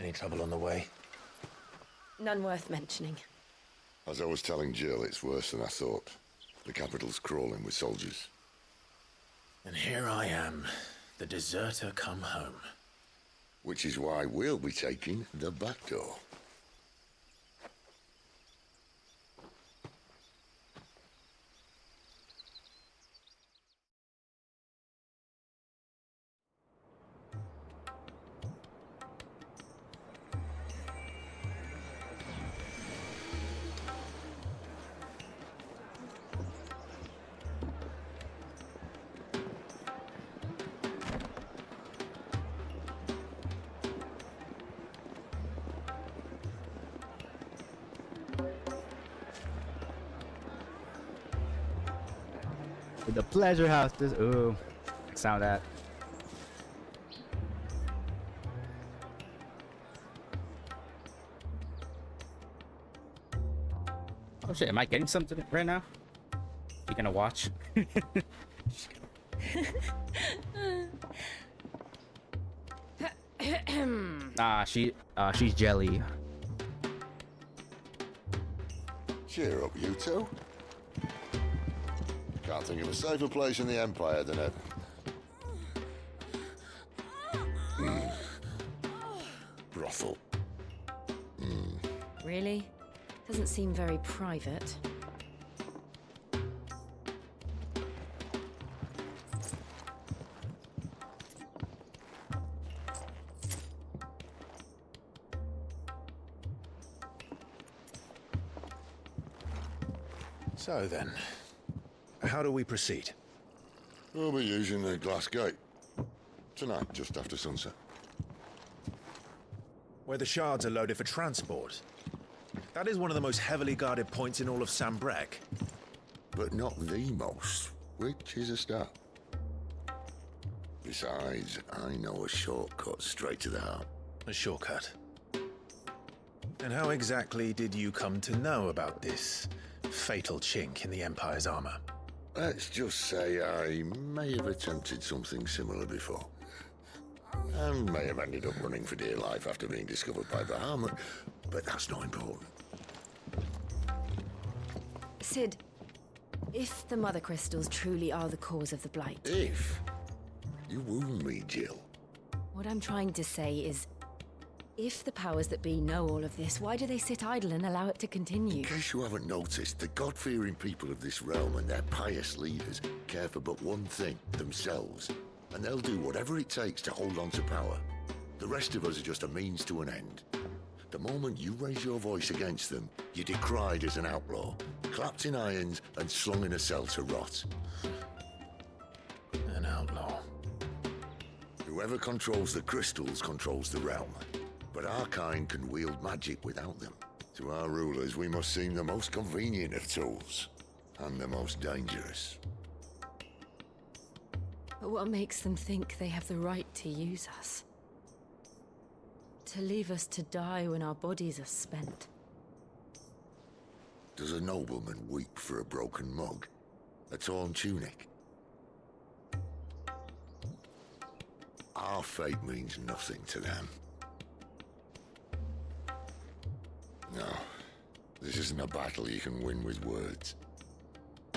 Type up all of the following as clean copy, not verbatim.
Any trouble on the way? None worth mentioning. As I was telling Jill, it's worse than I thought. The capital's crawling with soldiers. And here I am, the deserter come home. Which is why we'll be taking the back door. The pleasure house. This ooh, sound that. Oh shit! Am I getting something right now? You gonna watch? She's jelly. Cheer up, you two. Can't think of a safer place in the Empire than ever. Brothel. Really? Doesn't seem very private. So then, how do we proceed? We'll be using the glass gate. Tonight, just after sunset. Where the shards are loaded for transport. That is one of the most heavily guarded points in all of Sanbreque. But not the most, which is a start. Besides, I know a shortcut straight to the heart. A shortcut. And how exactly did you come to know about this fatal chink in the Empire's armor? Let's just say I may have attempted something similar before. And may have ended up running for dear life after being discovered by Bahamut, but that's not important. Sid, if the Mother Crystals truly are the cause of the blight... If? You wound me, Jill. What I'm trying to say is, if the powers that be know all of this, why do they sit idle and allow it to continue? In case you haven't noticed, the God-fearing people of this realm and their pious leaders care for but one thing, themselves. And they'll do whatever it takes to hold on to power. The rest of us are just a means to an end. The moment you raise your voice against them, you're decried as an outlaw, clapped in irons and slung in a cell to rot. An outlaw. Whoever controls the crystals controls the realm. But our kind can wield magic without them. To our rulers, we must seem the most convenient of tools, and the most dangerous. But what makes them think they have the right to use us? To leave us to die when our bodies are spent? Does a nobleman weep for a broken mug? A torn tunic? Our fate means nothing to them. No, this isn't a battle you can win with words.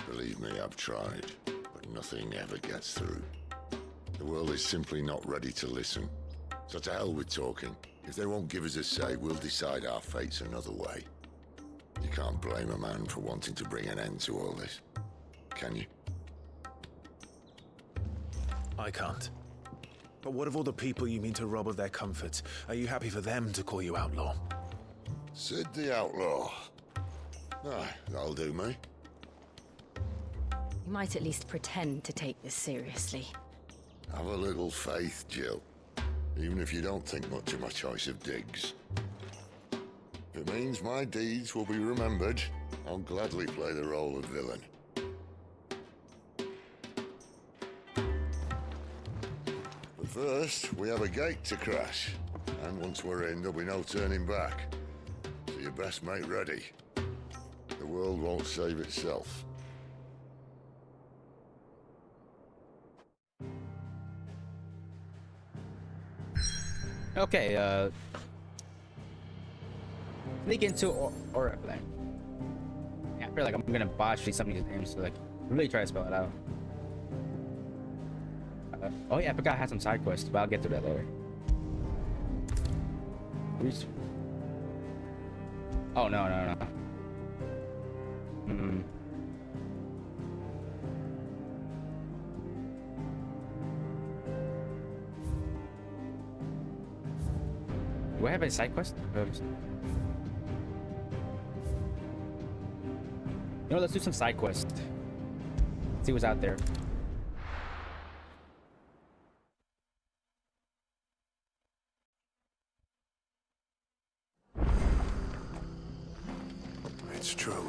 Believe me, I've tried, but nothing ever gets through. The world is simply not ready to listen. So to hell with talking. If they won't give us a say, we'll decide our fates another way. You can't blame a man for wanting to bring an end to all this, can you? I can't. But what of all the people you mean to rob of their comforts? Are you happy for them to call you outlaw? Sid the Outlaw. Aye, that'll do me. You might at least pretend to take this seriously. Have a little faith, Jill. Even if you don't think much of my choice of digs. If it means my deeds will be remembered, I'll gladly play the role of villain. But first, we have a gate to crash. And once we're in, there'll be no turning back. So you best make ready. The world won't save itself. Okay, Sneak into or like. Yeah, I feel like I'm gonna botch some of these names, so like really try to spell it out. Oh yeah, I forgot I had some side quests, but I'll get to that later. Oh no. Do I have any side quest? You know, let's do some side quests. See what's out there. It's true.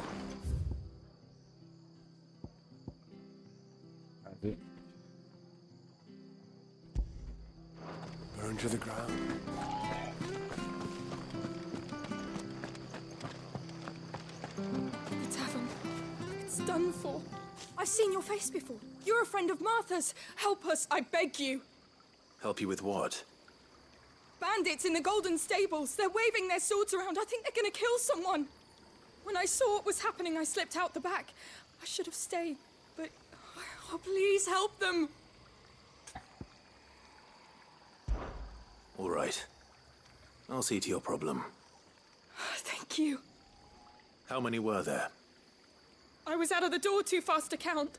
Burn to the ground. The tavern. It's done for. I've seen your face before. You're a friend of Martha's. Help us, I beg you. Help you with what? Bandits in the Golden Stables. They're waving their swords around. I think they're gonna kill someone. When I saw what was happening, I slipped out the back. I should have stayed, but... Oh, please help them. All right. I'll see to your problem. Thank you. How many were there? I was out of the door too fast to count.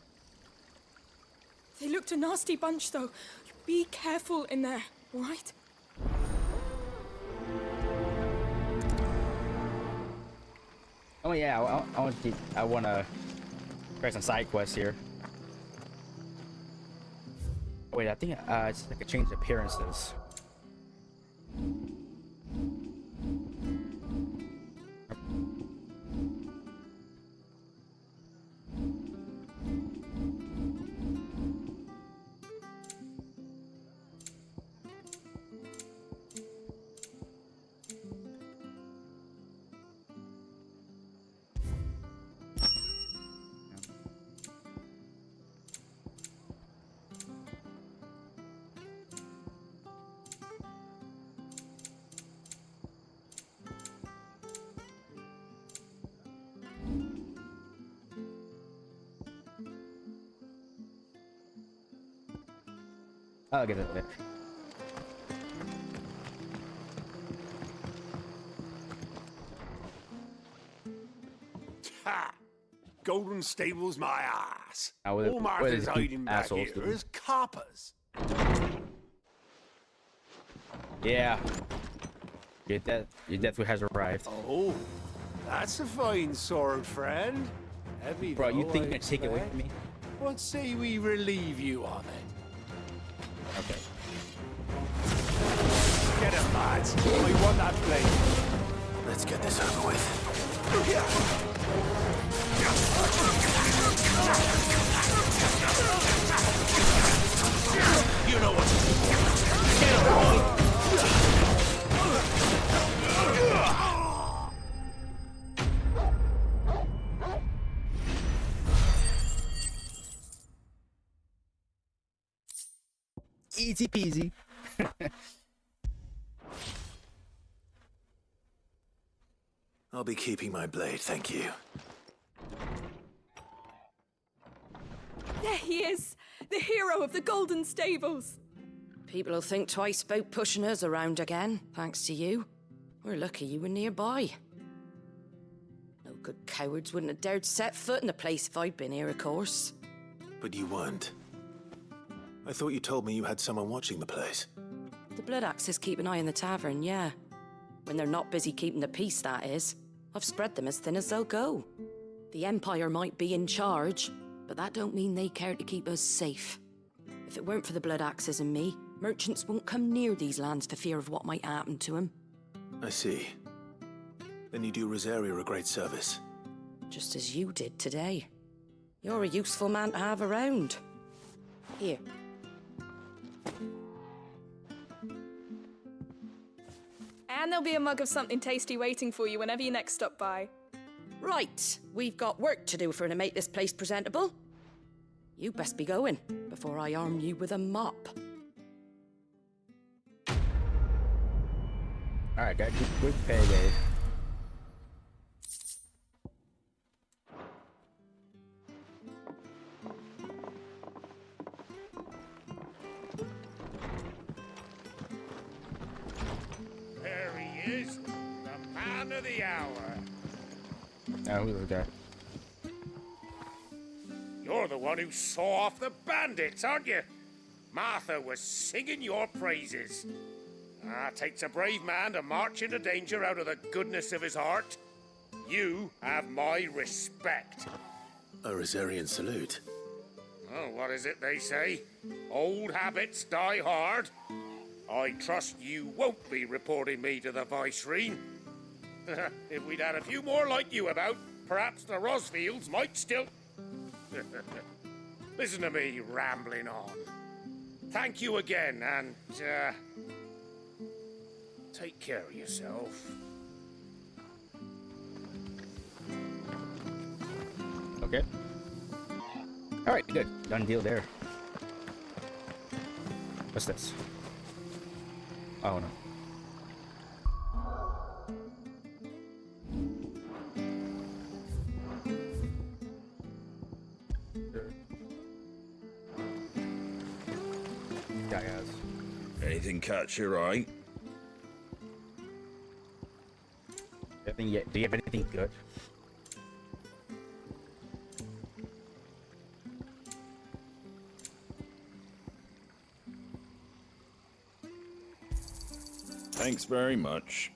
They looked a nasty bunch, though. Be careful in there, all right? Oh yeah, I want to try some side quests here. Wait, I think it's like a change appearances. I'll get it there. Ha! Golden Stables, my ass. Now, All Martha's hiding back assholes here do? is coppers. Yeah. Your death has arrived. Oh, that's a fine sword, friend. Heavy, Bro, you though, think you're I gonna take it away expect. from me? What say we relieve you of it? Okay. Get him, lads. I want that blade. Let's get this over with. You know what to do. Get him. Easy peasy. I'll be keeping my blade, thank you. There he is, the hero of the Golden Stables. People will think twice about pushing us around again, thanks to you. We're lucky you were nearby. No good cowards wouldn't have dared set foot in the place if I'd been here, of course. But you weren't. I thought you told me you had someone watching the place. The Blood Axes keep an eye on the tavern, yeah. When they're not busy keeping the peace, that is. I've spread them as thin as they'll go. The Empire might be in charge, but that don't mean they care to keep us safe. If it weren't for the Blood Axes and me, merchants won't come near these lands for fear of what might happen to them. I see. Then you do Rosaria a great service. Just as you did today. You're a useful man to have around. Here. And there'll be a mug of something tasty waiting for you whenever you next stop by. Right, we've got work to do to make this place presentable. You best be going, before I arm you with a mop. Alright, got good payday. is the man of the hour. Oh, who's the guy? You're the one who saw off the bandits, aren't you? Martha was singing your praises. Takes a brave man to march into danger out of the goodness of his heart. You have my respect. A Rosarian salute. Oh, what is it they say? Old habits die hard. I trust you won't be reporting me to the Viceroy. If we'd had a few more like you about, perhaps the Rosfields might still... Listen to me rambling on. Thank you again, and, take care of yourself. Okay. Alright, good. Done deal there. What's this? Oh no. Yeah, guys. Anything catch your eye? Do you have anything good? Thanks very much.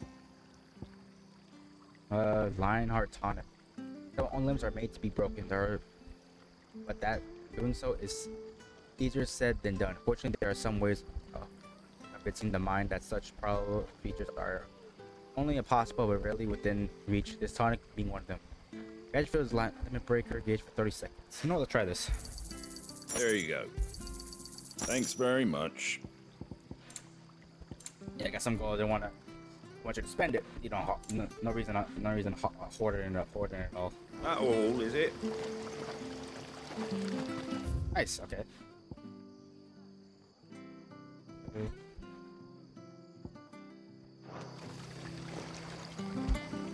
Lionheart tonic. Their own limbs are made to be broken, but that doing so is easier said than done. Fortunately, there are some ways of convincing the mind that such powerful features are only impossible but rarely within reach. This tonic being one of them. Gauge feels limit breaker gauge for 30 seconds. You know, let's try this. There you go. Thanks very much. Yeah, I got some gold. I want you to spend it. You know, no reason hoarding it all. That all, is it? Nice. Okay.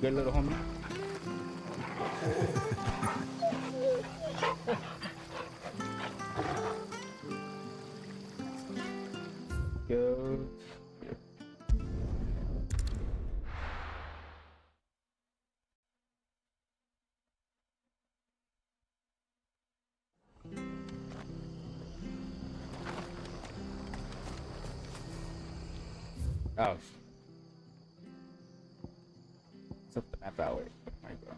Good little homie. Go. Oh. It's up the map that way. There you go.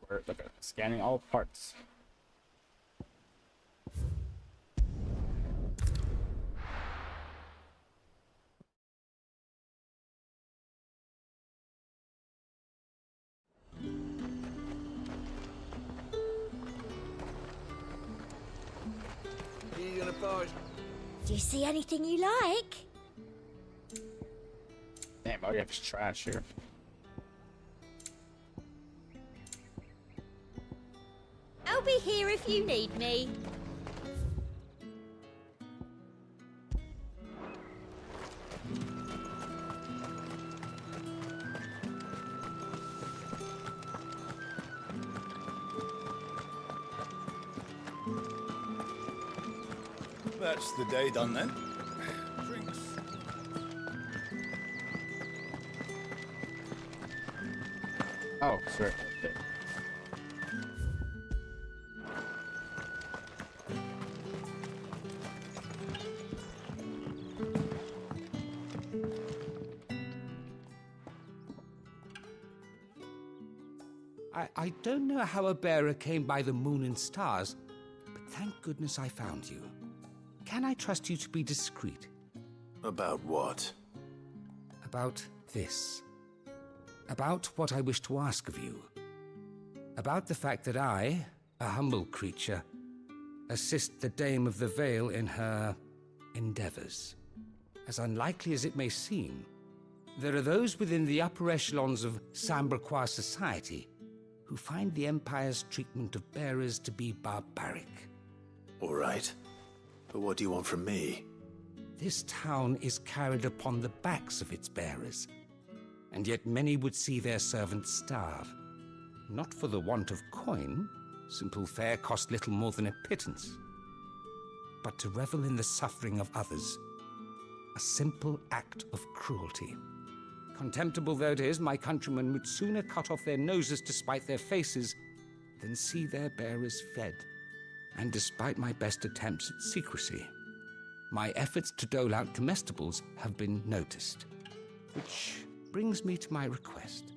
We're scanning all parts. Do you see anything you like? Damn, I already have his trash here. I'll be here if you need me. That's the day done then. Drinks. Oh, sorry. Okay. I don't know how a bearer came by the moon and stars, but thank goodness I found you. Can I trust you to be discreet? About what? About this. About what I wish to ask of you. About the fact that I, a humble creature, assist the Dame of the Vale in her endeavors. As unlikely as it may seem, there are those within the upper echelons of Sanbreque society who find the Empire's treatment of bearers to be barbaric. All right. But what do you want from me? This town is carried upon the backs of its bearers, and yet many would see their servants starve. Not for the want of coin, simple fare cost little more than a pittance, but to revel in the suffering of others, a simple act of cruelty. Contemptible though it is, my countrymen would sooner cut off their noses to spite their faces than see their bearers fed. And despite my best attempts at secrecy, my efforts to dole out comestibles have been noticed. Which brings me to my request.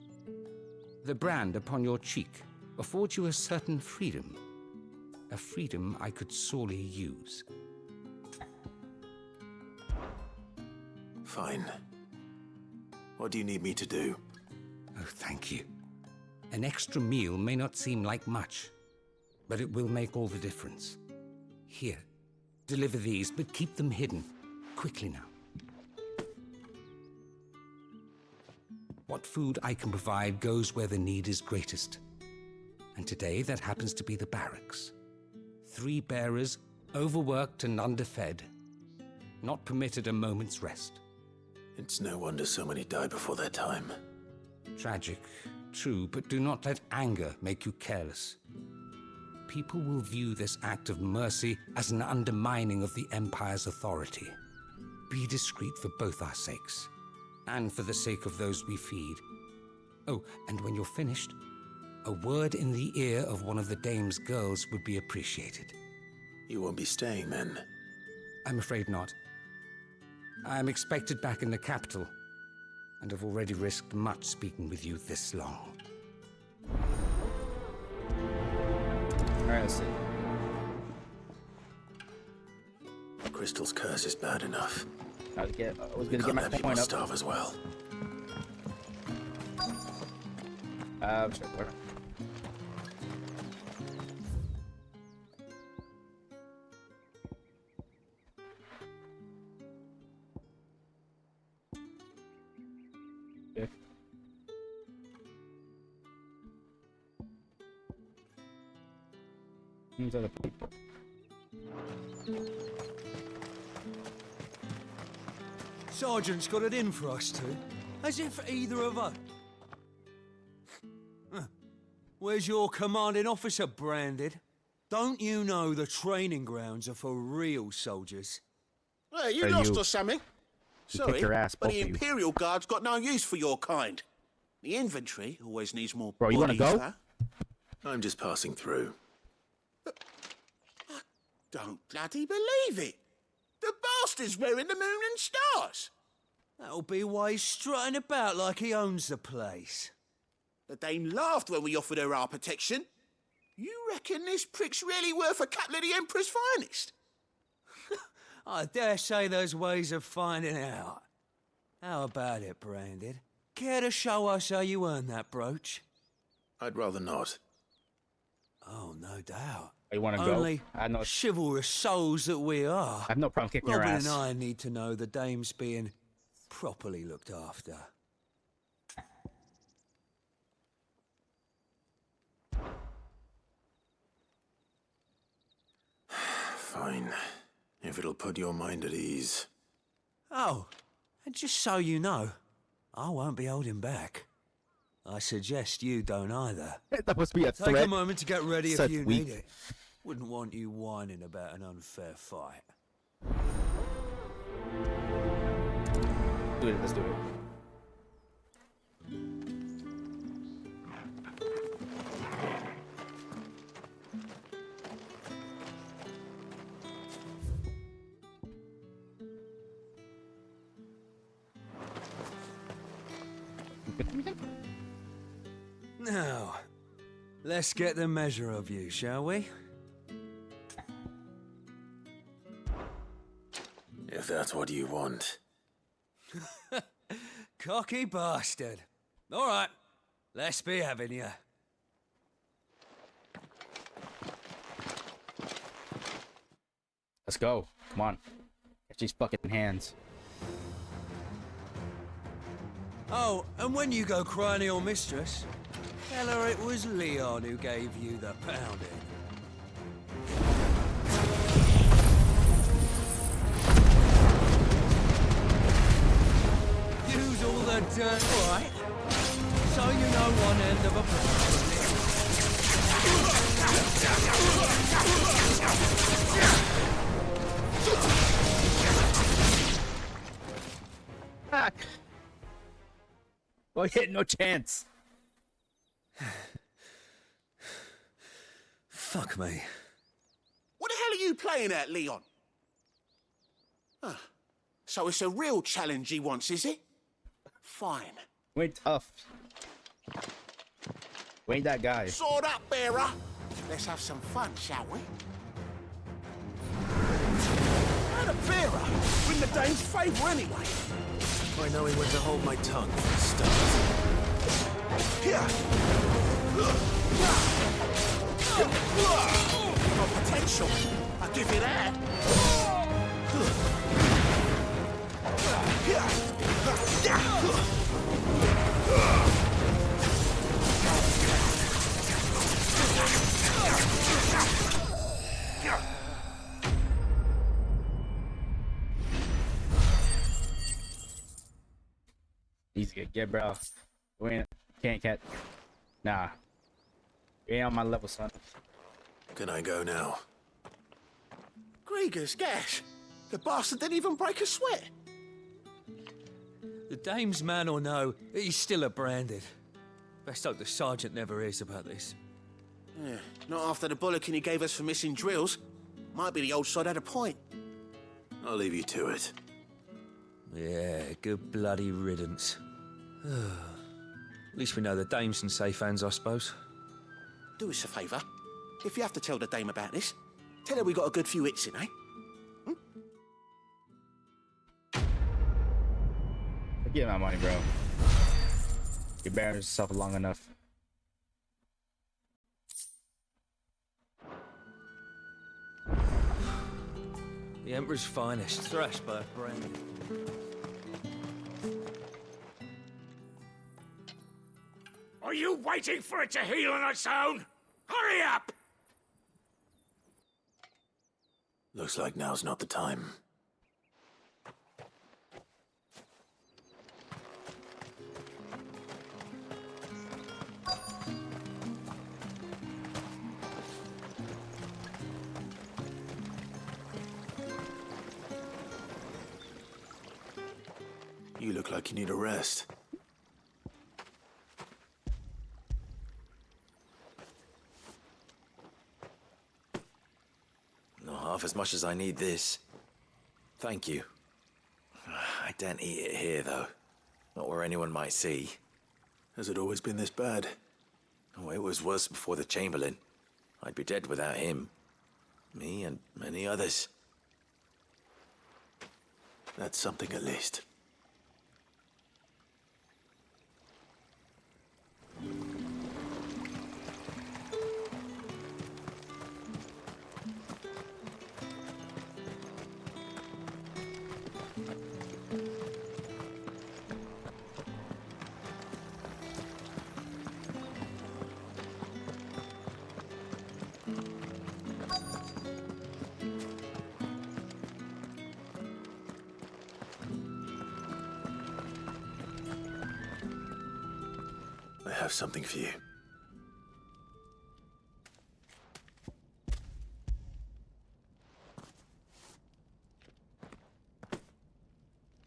The brand upon your cheek affords you a certain freedom. A freedom I could sorely use. Fine. What do you need me to do? Oh, thank you. An extra meal may not seem like much, but it will make all the difference. Here, deliver these, but keep them hidden. Quickly now. What food I can provide goes where the need is greatest. And today, that happens to be the barracks. 3 bearers, overworked and underfed, not permitted a moment's rest. It's no wonder so many die before their time. Tragic, true, but do not let anger make you careless. People will view this act of mercy as an undermining of the Empire's authority. Be discreet for both our sakes, and for the sake of those we feed. Oh, and when you're finished, a word in the ear of one of the Dame's girls would be appreciated. You won't be staying, then? I'm afraid not. I'm expected back in the capital, and have already risked much speaking with you this long. Alright, let's see. Crystal's curse is bad enough. I was gonna get Can't my let people point up. starve as well. Sure, whatever. Okay. These are the people. Sergeant's got it in for us two, as if either of us. Where's your commanding officer branded? Don't you know the training grounds are for real soldiers? Hey, you lost or something? Sorry, kick your ass, but both the of you. Imperial Guard's got no use for your kind. The infantry always needs more Bro, you wanna bodies, go? huh? I'm just passing through. I don't bloody believe it. The bastard's wearing the moon and stars. That'll be why he's strutting about like he owns the place. The Dame laughed when we offered her our protection. You reckon this prick's really worth a couple of the Emperor's finest? I dare say there's ways of finding out. How about it, Branded? Care to show us how you earned that brooch? I'd rather not. Oh, no doubt. You want to go? Only I have no, chivalrous souls that we are. I have no problem kicking your Robin ass. and I need to know the Dame's being properly looked after. Fine. If it'll put your mind at ease. Oh, and just so you know, I won't be holding back. I suggest you don't either. That must be a Take threat. a moment to get ready Such if you weak. need it. Wouldn't want you whining about an unfair fight. Do it, let's do it. Now, Let's get the measure of you, shall we? If that's what you want. Cocky bastard. All right, let's be having you. Let's go. Come on. Get these fucking hands. Oh, and when you go crying to your mistress, tell her it was Leon who gave you the pounding. Use all the dirt, right? So you know one end of a problem. Fuck. Well, he had no chance. Fuck me. What the hell are you playing at, Leon? Huh. So it's a real challenge he wants, is it? Fine. We ain't tough. We ain't that guy. Sword up, bearer. Let's have some fun, shall we? And a bearer. Win the dame's favour anyway. By knowing when to hold my tongue, for a start. Here. Got potential. I'll give you that. Easy to get, bro. We ain't, can't catch. Nah. You ain't on my level, son. Can I go now? Grieger's gas. The bastard didn't even break a sweat. The dame's man or no, he's still a branded. Best hope the sergeant never hears about this. Yeah, not after the bullocking he gave us for missing drills. Might be the old sod had a point. I'll leave you to it. Yeah, good bloody riddance. At least we know the dame's in safe hands, I suppose. Do us a favour. If you have to tell the dame about this, tell her we got a good few hits in, eh? Give my money, bro. You embarrassed yourself long enough. The Emperor's finest, thrashed by a brand. Are you waiting for it to heal on its own? Hurry up! Looks like now's not the time. You look like you need a rest. Not half as much as I need this. Thank you. I don't eat it here, though. Not where anyone might see. Has it always been this bad? Oh, it was worse before the Chamberlain. I'd be dead without him. Me and many others. That's something at least. I have something for you.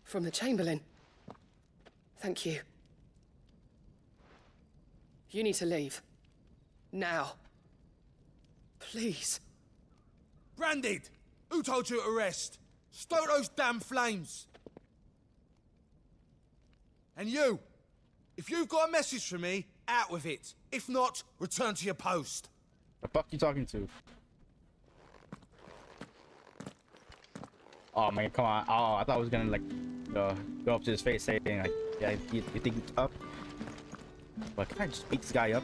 From the Chamberlain. Thank you. You need to leave. Now. Please. Branded! Who told you to rest? Stoke those damn flames! And you! If you've got a message for me, out with it. If not, return to your post. The fuck you talking to? Oh man, come on. Oh, I thought I was gonna like go up to his face saying like, yeah, you think it's up? But can I just beat this guy up?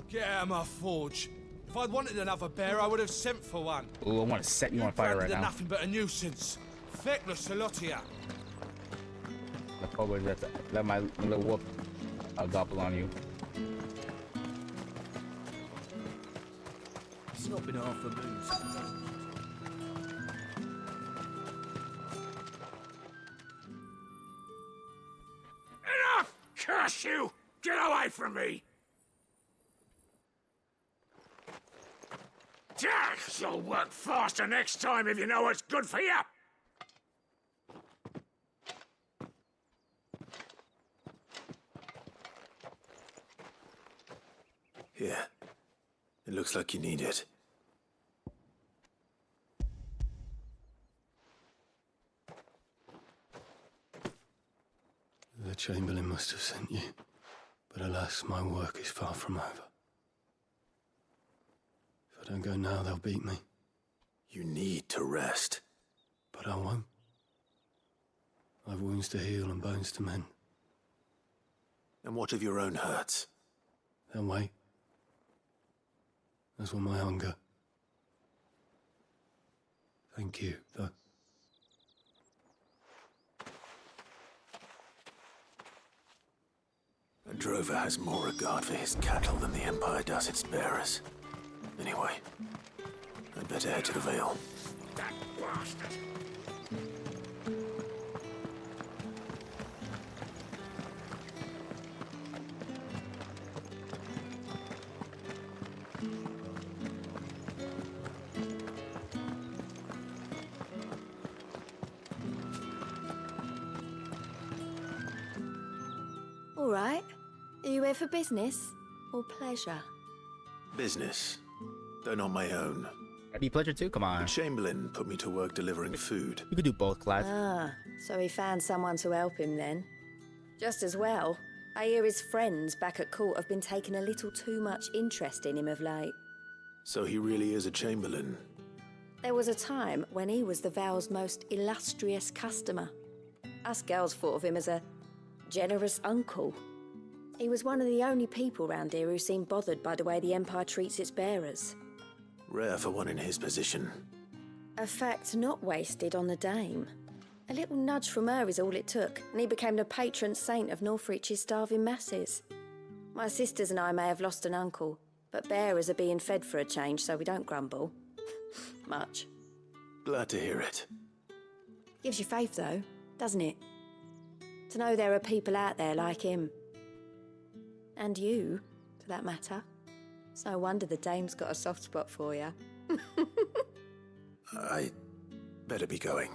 Get out of my forge. If I'd wanted another bear, I would have sent for one. Ooh, I want to set you on fire right now. Nothing but a nuisance. Feckless Salotia. Look forward to let my little wolf gobble on you. It's not been half a moon. Enough! Curse you! Get away from me! You'll work faster next time if you know what's good for you! Here. It looks like you need it. The Chamberlain must have sent you, but alas, my work is far from over. If I don't go now, they'll beat me. You need to rest. But I won't. I've wounds to heal and bones to mend. And what of your own hurts? They'll wait. As will my hunger. Thank you, though. A drover has more regard for his cattle than the Empire does its bearers. Anyway, I'd better head to the Vale. That bastard! All right. Are you here for business or pleasure? Business, though not my own. That'd be a pleasure too, come on. The Chamberlain put me to work delivering food. You could do both, Clive. Ah, so he found someone to help him then. Just as well. I hear his friends back at court have been taking a little too much interest in him of late. So he really is a Chamberlain. There was a time when he was the Vale's most illustrious customer. Us girls thought of him as a generous uncle. He was one of the only people round here who seemed bothered by the way the Empire treats its bearers. Rare for one in his position. A fact not wasted on the dame. A little nudge from her is all it took, and he became the patron saint of Northreach's starving masses. My sisters and I may have lost an uncle, but bearers are being fed for a change, so we don't grumble. Much. Glad to hear it. Gives you faith, though, doesn't it? To know there are people out there like him. And you, for that matter. It's no wonder the dame's got a soft spot for you. I better be going.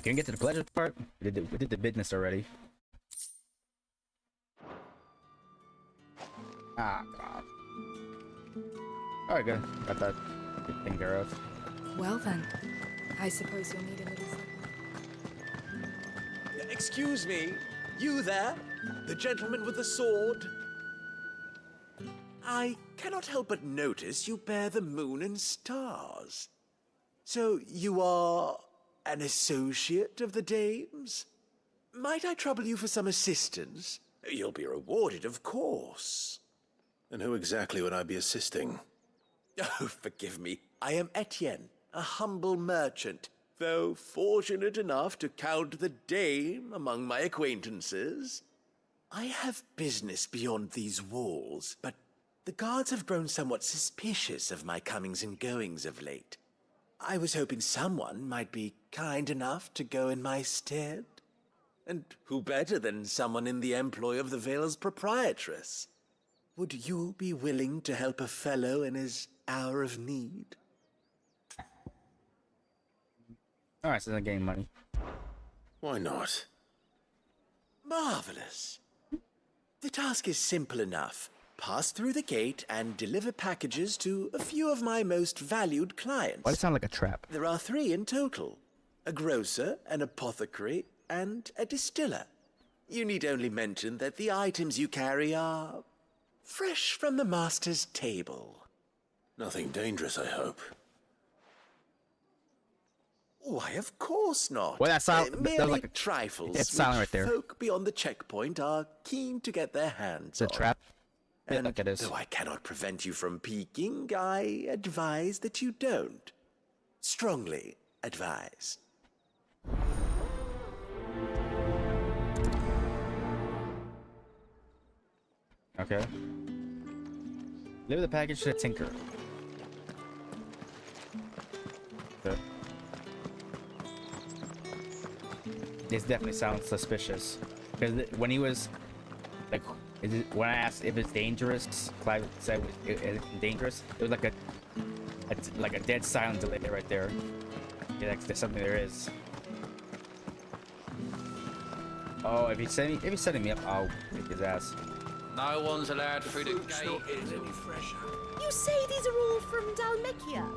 Can we get to the pleasure part? We did the business already. Ah, God. Alright, good. Got that taken care of. Well then, I suppose you'll need a little something. Excuse me, you there? The gentleman with the sword? I cannot help but notice you bear the moon and stars. So you are an associate of the dame's? Might I trouble you for some assistance? You'll be rewarded, of course. And who exactly would I be assisting? Oh, forgive me. I am Etienne, a humble merchant, though fortunate enough to count the dame among my acquaintances. I have business beyond these walls, but the guards have grown somewhat suspicious of my comings and goings of late. I was hoping someone might be kind enough to go in my stead. And who better than someone in the employ of the Vale's proprietress? Would you be willing to help a fellow in his hour of need? Alright, so I'm getting money. Why not? Marvelous. The task is simple enough. Pass through the gate and deliver packages to a few of my most valued clients. Why does it sound like a trap? There are 3 in total. a grocer, an apothecary, and a distiller. You need only mention that the items you carry are fresh from the master's table. Nothing dangerous, I hope. Why, of course not. Well, that's merely like a, trifles it's silent right which there. folk beyond the checkpoint are keen to get their hands on. It's a trap. And Look at this. though I cannot prevent you from peeking, I advise that you don't. Strongly advise. Okay. Deliver the package to the tinker. Okay. This definitely sounds suspicious. Because when he was like, when I asked if it's dangerous, Clive said it's dangerous. It was like a dead silent delay right there. Yeah, there's something there is. Oh, if he's setting me up, I'll kick his ass. No one's allowed through the gate. You say these are all from Dhalmekian?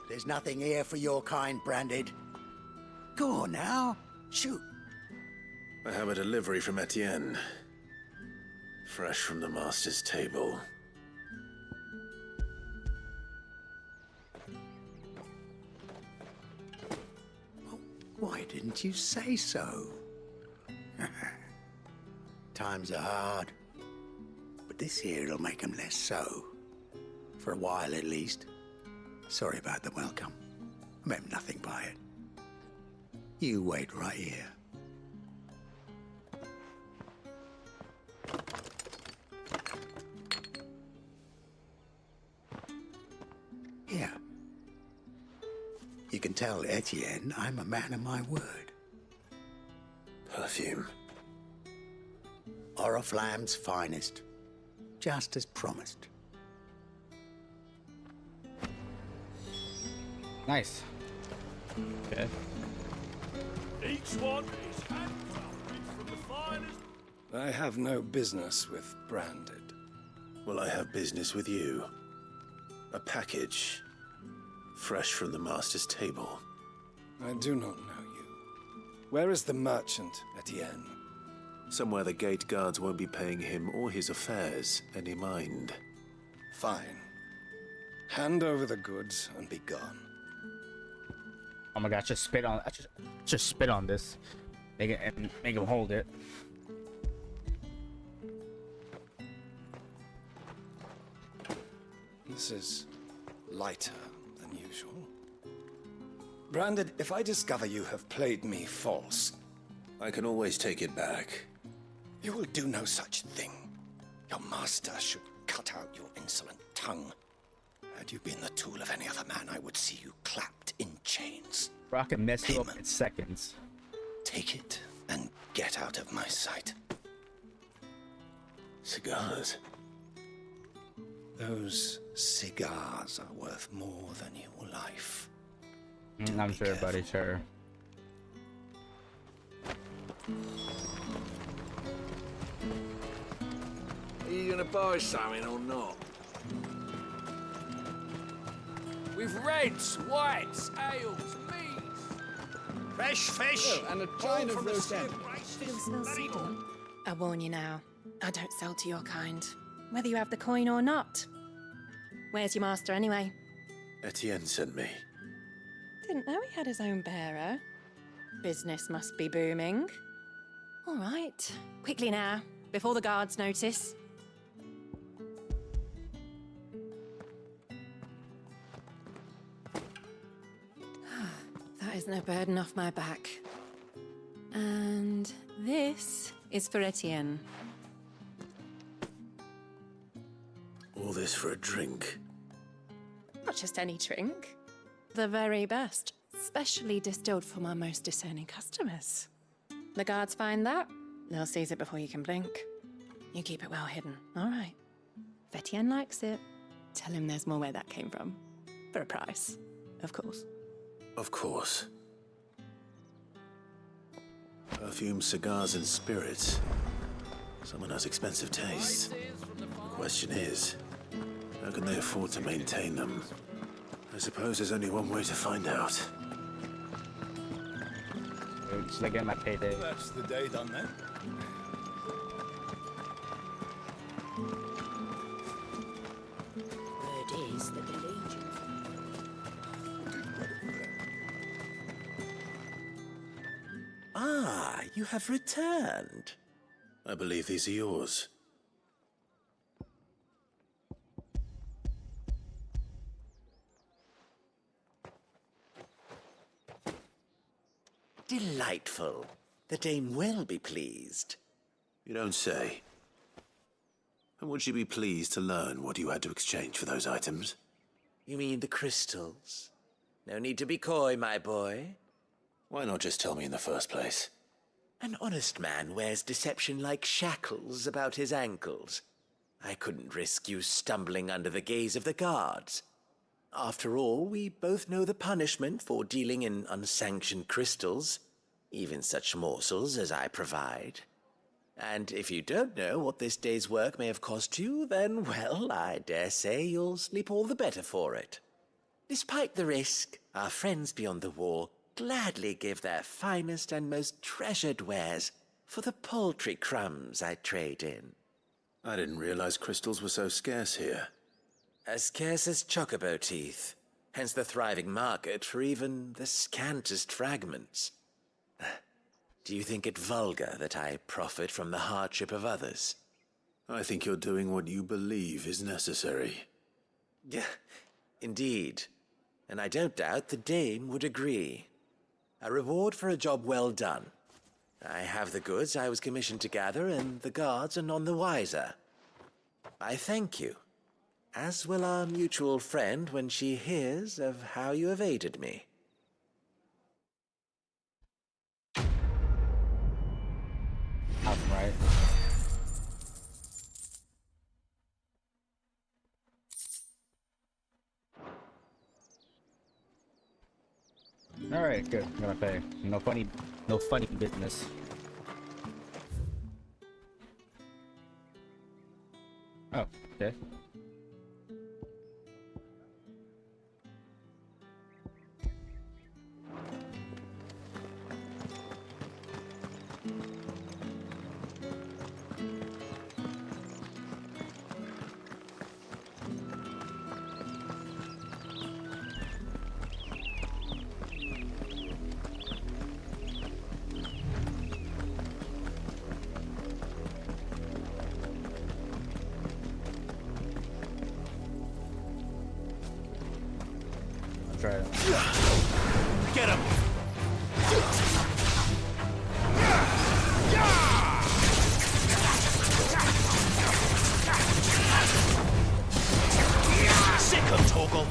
There's nothing here for your kind, Branded. Go on now, shoot. I have a delivery from Etienne. Fresh from the master's table. Why didn't you say so? Times are hard, but this here'll make 'em less so. For a while, at least. Sorry about the welcome. I meant nothing by it. You wait right here. Here. You can tell Etienne I'm a man of my word. Perfume. Oriflamme's finest. Just as promised. Nice. Okay. Each one is handcrafted from the finest. I have no business with Branded. Well, I have business with you. A package. Fresh from the master's table. I do not know you. Where is the merchant, Etienne? Somewhere the gate guards won't be paying him or his affairs any mind. Fine. Hand over the goods and be gone. Oh my gosh, just spit on this. Make him hold it. This is lighter than usual. Branded, if I discover you have played me false... I can always take it back. You will do no such thing. Your master should cut out your insolent tongue. Had you been the tool of any other man, I would see you clapped in chains. Bro, I can mess you up in seconds. Take it and get out of my sight. Cigars? Those cigars are worth more than your life. I'm sure, buddy, sure. Are you gonna buy something or not? With reds, whites, ales, meads. Fresh fish. Oh, and a china of roast end. I warn you now, I don't sell to your kind, whether you have the coin or not. Where's your master anyway? Etienne sent me. Didn't know he had his own bearer. Business must be booming. All right, quickly now, before the guards notice. That is no burden off my back. And this is for Etienne. All this for a drink. Not just any drink. The very best, specially distilled for my most discerning customers. The guards find that, they'll seize it before you can blink. You keep it well hidden, all right? If Etienne likes it, tell him there's more where that came from. For a price, of course. Of course. Perfume, cigars, and spirits. Someone has expensive taste. The question is, how can they afford to maintain them? I suppose there's only one way to find out. So just like getting my payday. That's the day done then. Word is that the Legion. Ah, you have returned. I believe these are yours. Delightful. The dame will be pleased. You don't say. And would she be pleased to learn what you had to exchange for those items? You mean the crystals? No need to be coy, my boy. Why not just tell me in the first place? An honest man wears deception like shackles about his ankles. I couldn't risk you stumbling under the gaze of the guards. After all, we both know the punishment for dealing in unsanctioned crystals, even such morsels as I provide. And if you don't know what this day's work may have cost you, then, well, I dare say you'll sleep all the better for it. Despite the risk, our friends beyond the wall gladly give their finest and most treasured wares for the paltry crumbs I trade in. I didn't realize crystals were so scarce here. As scarce as chocobo teeth, hence the thriving market for even the scantest fragments. Do you think it vulgar that I profit from the hardship of others? I think you're doing what you believe is necessary. Yeah, indeed. And I don't doubt the dame would agree. A reward for a job well done. I have the goods I was commissioned to gather, and the guards are none the wiser. I thank you. As will our mutual friend when she hears of how you have aided me. Awesome, right? Alright, good. I'm gonna pay. No funny business. Oh, okay. Try it. Get him! Sick of Toggle!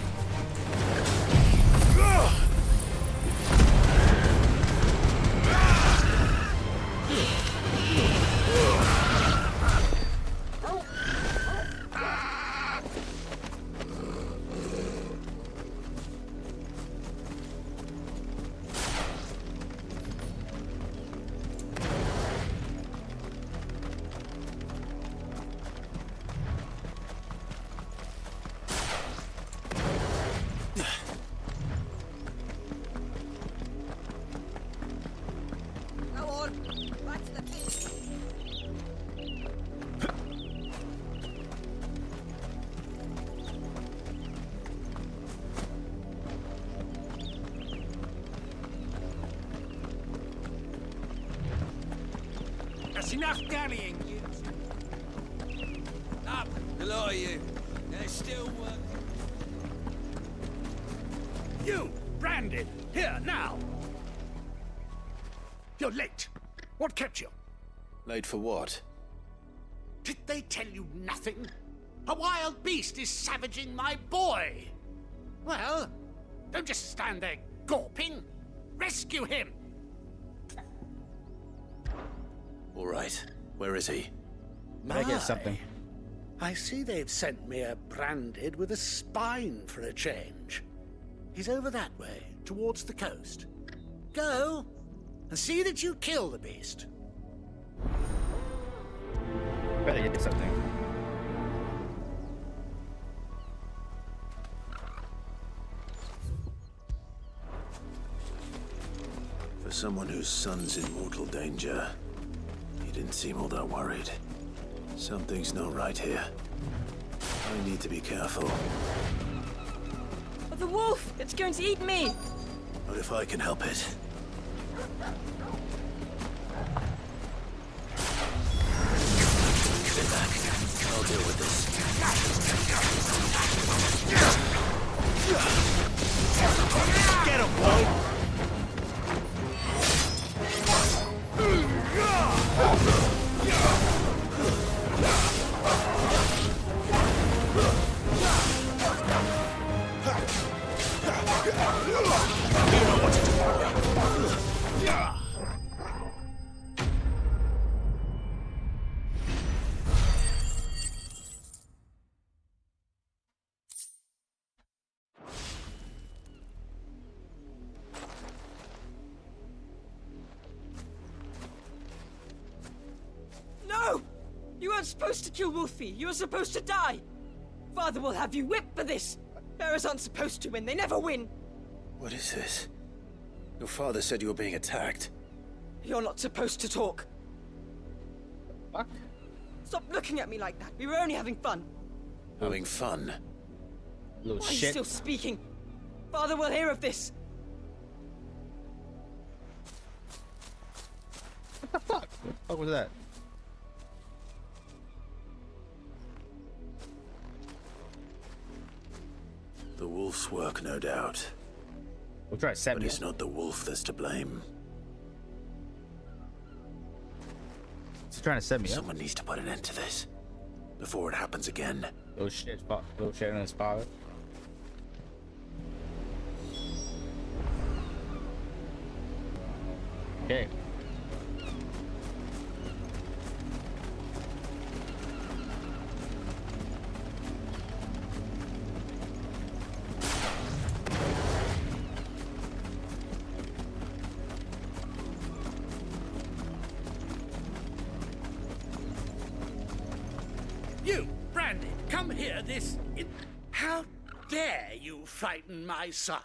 That's enough dallying, you. Up, the lot of you. There's still work. You, branded, here, now! You're late. What kept you? Late for what? Did they tell you nothing? A wild beast is savaging my boy! Well, don't just stand there gawping. Rescue him! All right. Where is he? I get something. I see they've sent me a branded with a spine for a change. He's over that way, towards the coast. Go, and see that you kill the beast. Better get something. For someone whose son's in mortal danger, he didn't seem all that worried. Something's not right here. I need to be careful. The wolf! It's going to eat me! What if I can help it? Sit back. I'll deal with this. Get him, boy! No! You weren't supposed to kill Wolfie. You were supposed to die. Father will have you whipped for this. Bearers aren't supposed to win. They never win. What is this? Your father said you were being attacked. You're not supposed to talk. Fuck? Stop looking at me like that. We were only having fun. Having fun? Little Why are you shit. still speaking? Father will hear of this. What the fuck? What the fuck was that? The wolf's work, no doubt. We'll try to set but me it's up. not the wolf that's to blame. He's trying to set me up. Someone needs to put an end to this before it happens again. Little shit on his father. Okay. You, Brandy, come here How dare you frighten my son?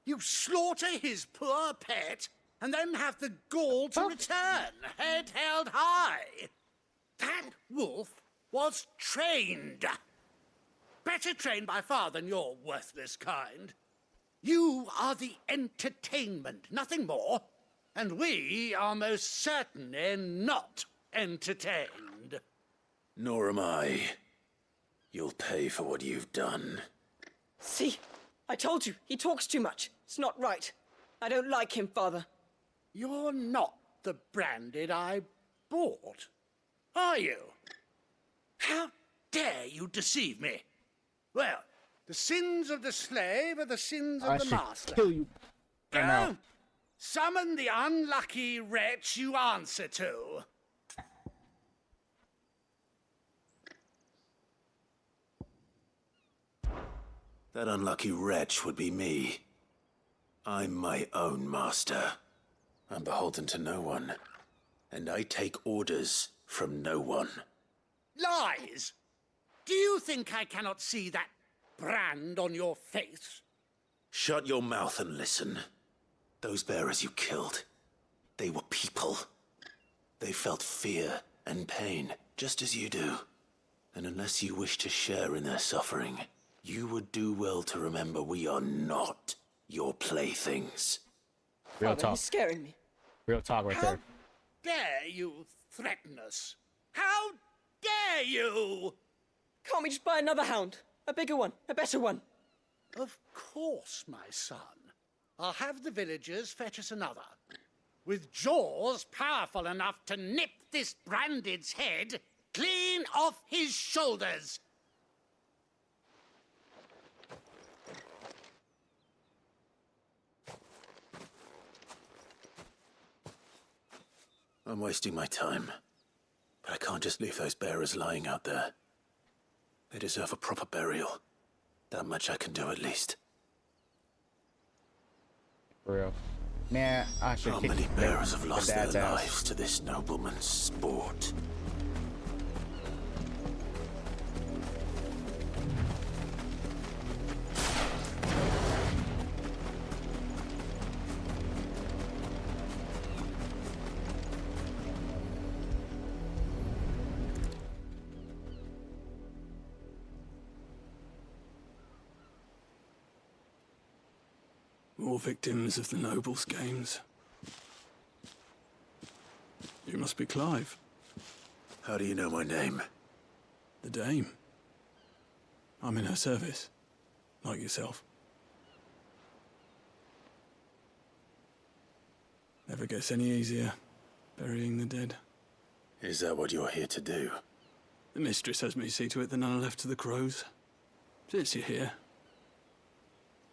You slaughter his poor pet, and then have the gall to return, head held high. That wolf was trained. Better trained by far than your worthless kind. You are the entertainment, nothing more. And we are most certainly not entertained. Nor am I. You'll pay for what you've done. See? I told you, he talks too much. It's not right. I don't like him, Father. You're not the Branded I bought, are you? How dare you deceive me? Well, the sins of the slave are the sins of the master. Kill you. Right now. Summon the unlucky wretch you answer to. That unlucky wretch would be me. I'm my own master. I'm beholden to no one. And I take orders from no one. Lies! Do you think I cannot see that brand on your face? Shut your mouth and listen. Those bearers you killed, they were people. They felt fear and pain, just as you do. And unless you wish to share in their suffering, you would do well to remember we are not your playthings. Real Father, talk. He's scaring me. Real talk right there. Dare you threaten us? How dare you? Can't we just buy another hound? A bigger one, a better one. Of course, my son. I'll have the villagers fetch us another. With jaws powerful enough to nip this Branded's head clean off his shoulders. I'm wasting my time. But I can't just leave those bearers lying out there. They deserve a proper burial. That much I can do at least. For real. Man, I should How kick many the bearers have lost their dad's ass. lives to this nobleman's sport? More victims of the nobles' games. You must be Clive. How do you know my name? The Dame. I'm in her service, like yourself. Never gets any easier, burying the dead. Is that what you're here to do? The mistress has me see to it that none are left to the crows. Since you're here,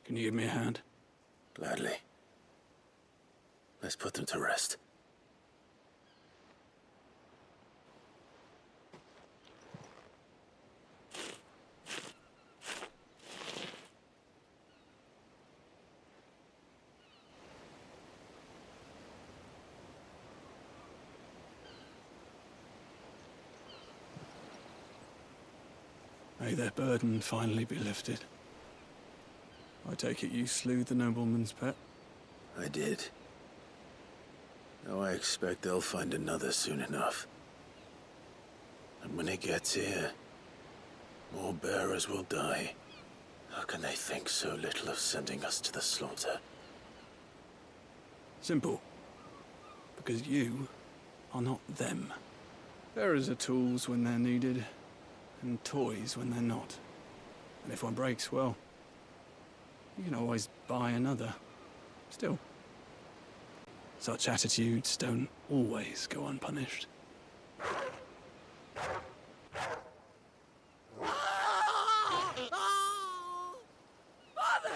can you give me a hand? Gladly. Let's put them to rest. May their burden finally be lifted. I take it you slew the nobleman's pet? I did. Now I expect they'll find another soon enough. And when it gets here, more bearers will die. How can they think so little of sending us to the slaughter? Simple. Because you are not them. Bearers are tools when they're needed, and toys when they're not. And if one breaks, well, you can always buy another. Still, such attitudes don't always go unpunished. Father!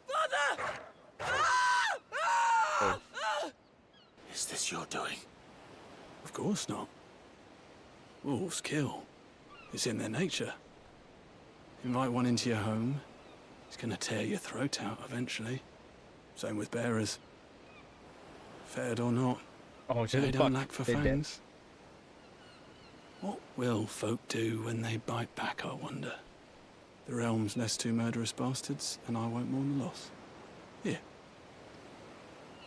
Father! Is this your doing? Of course not. Wolves kill. It's in their nature. Invite one into your home, he's gonna tear your throat out eventually. Same with bearers. Fed or not, they don't lack for fangs. What will folk do when they bite back, I wonder? The realm's less two murderous bastards, and I won't mourn the loss. Here.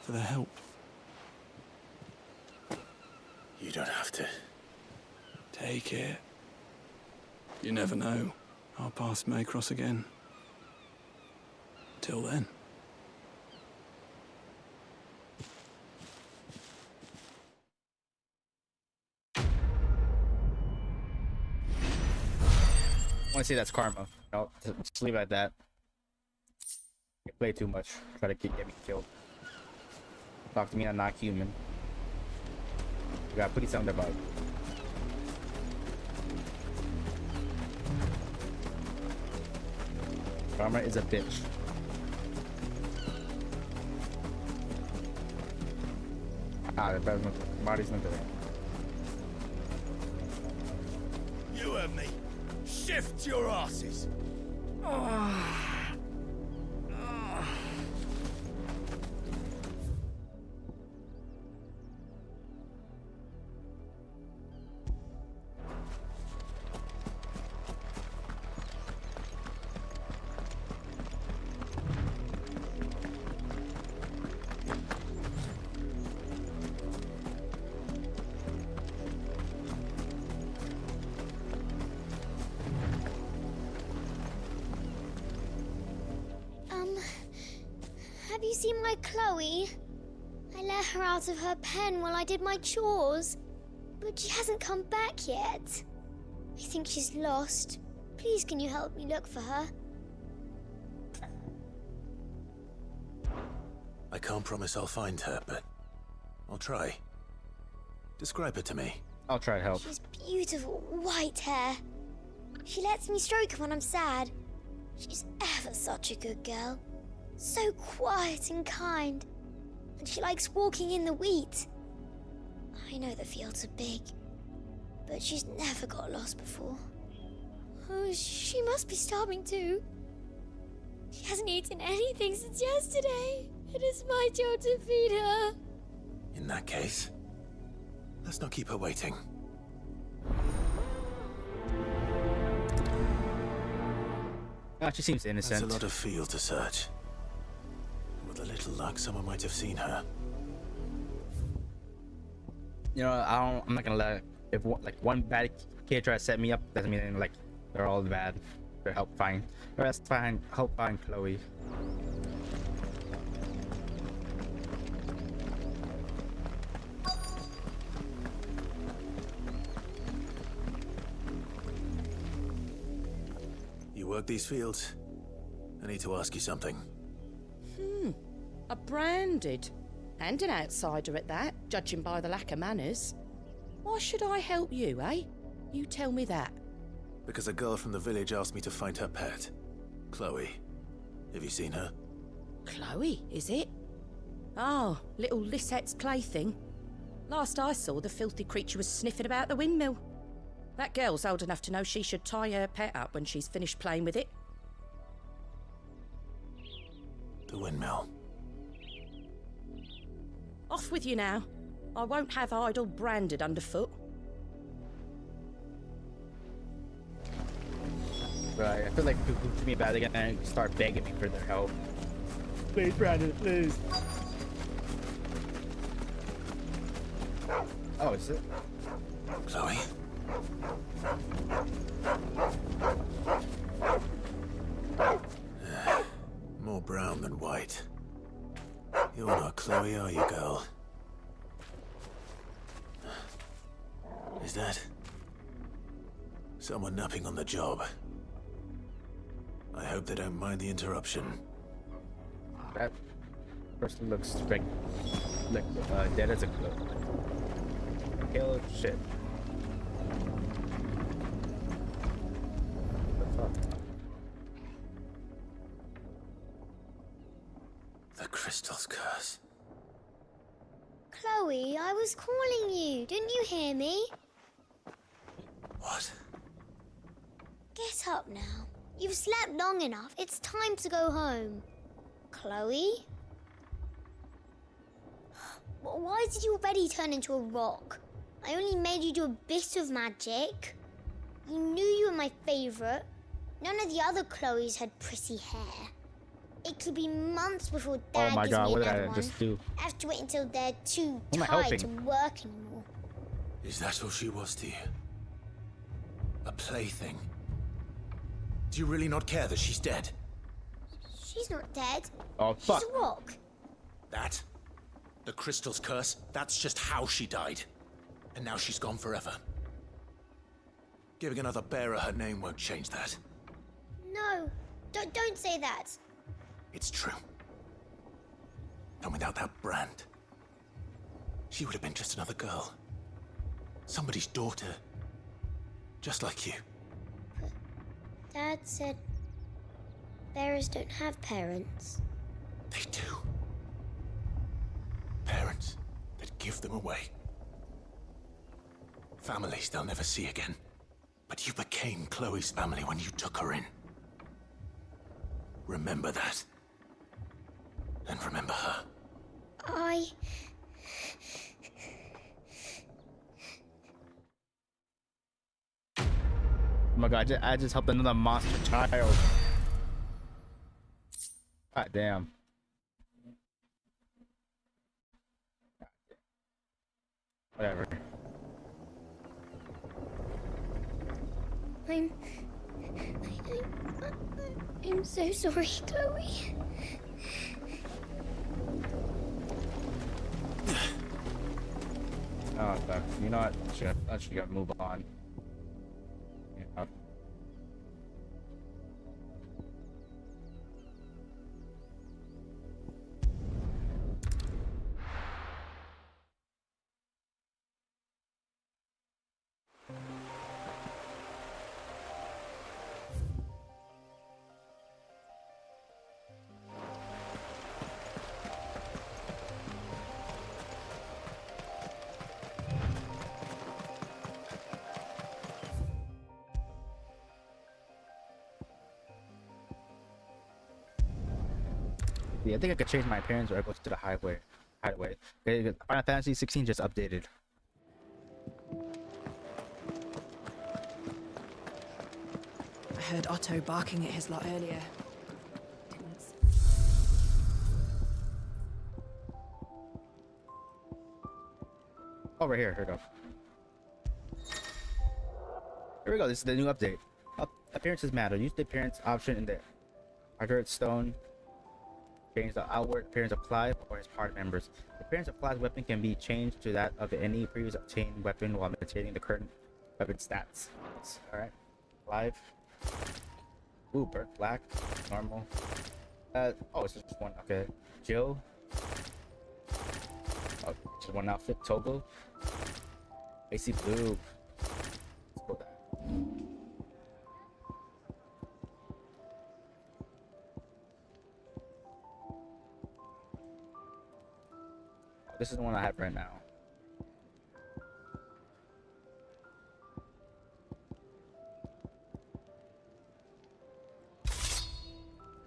For their help. You don't have to. Take it. You never know. Our paths may cross again. Till then. I want to say that's karma. No, just leave it at that. You play too much. Try to get me killed. Talk to me, I'm not human. You gotta put it something about it. Karma is a bitch. Ah, the body's not there. You and me. Shift your asses. Have you seen my Chloe? I let her out of her pen while I did my chores, but she hasn't come back yet. I think she's lost. Please, can you help me look for her? I can't promise I'll find her, but I'll try. Describe her to me. I'll try to help. She's beautiful white hair. She lets me stroke her when I'm sad. She's ever such a good girl. So quiet and kind. And she likes walking in the wheat. I know the fields are big, but she's never got lost before. Oh, she must be starving too. She hasn't eaten anything since yesterday. It is my job to feed her. In that case, let's not keep her waiting. She seems innocent. There's a lot of field to search. With a little luck, someone might have seen her. You know, I'm not gonna let if one bad kid tries to set me up, doesn't mean like they're all bad. They're help find. Help find Chloe. You work these fields? I need to ask you something. A branded. And an outsider at that, judging by the lack of manners. Why should I help you, eh? You tell me that. Because a girl from the village asked me to find her pet. Chloe. Have you seen her? Chloe, is it? Oh, little Lisette's plaything. Last I saw, the filthy creature was sniffing about the windmill. That girl's old enough to know she should tie her pet up when she's finished playing with it. The windmill. Off with you now. I won't have idle branded underfoot. Right, I feel like people treat me bad again and start begging me for their help. Please, Brandon, please. Oh, is it? Chloe? More brown than white. You're not Chloe, are you, girl? Is that someone napping on the job? I hope they don't mind the interruption. That person looks like dead as a pale shit. What's up? The crystal's curse. Chloe, I was calling you. Didn't you hear me? What? Get up now. You've slept long enough. It's time to go home. Chloe? Why did you already turn into a rock? I only made you do a bit of magic. You knew you were my favorite. None of the other Chloes had pretty hair. It could be months before Dad Oh my gives god, me what did another I one. just do? I have to wait until they're too Who am I tired to helping? work anymore. Is that all she was to you? A plaything? Do you really not care that she's dead? She's not dead. Oh, fuck. She's a rock. That? The crystal's curse? That's just how she died. And now she's gone forever. Giving another bearer her name won't change that. No, don't say that. It's true. And without that brand, she would have been just another girl. Somebody's daughter. Just like you. Dad said bearers don't have parents. They do. Parents that give them away. Families they'll never see again. But you became Chloe's family when you took her in. Remember that. And remember her. Oh my god, I just helped another monster child. God damn. Whatever. I'm so sorry, Chloe. Oh, fuck. You know what? I should gotta move on. Yeah. Yeah, I think I could change my appearance or I go to the hideaway. Okay, Final Fantasy 16 just updated. I heard Otto barking at his lot earlier. Oh, right here. Here we go. Here we go. This is the new update. Appearances matter. Use the appearance option in the Hardwood Stone. Change the outward appearance of Clive or his party members. The appearance of Clive's weapon can be changed to that of any previous obtained weapon while maintaining the current weapon stats. Alright. Clive. Ooh, burnt black, normal. Oh, it's just one. Okay, Jill. Oh, just one outfit. Toggle. AC blue. Let's go that. This is the one I have right now.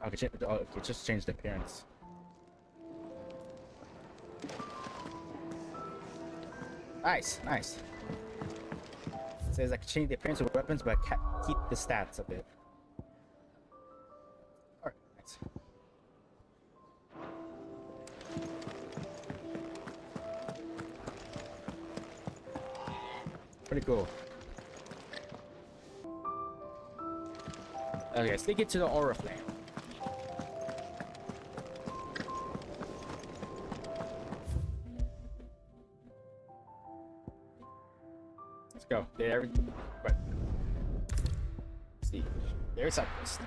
Okay, just change the appearance. Nice, nice. It says I can change the appearance of weapons, but I can't keep the stats of it. Alright, nice. Pretty cool. Okay, stick it to the aura flame. Let's go. There. Right. Let's see. There's something.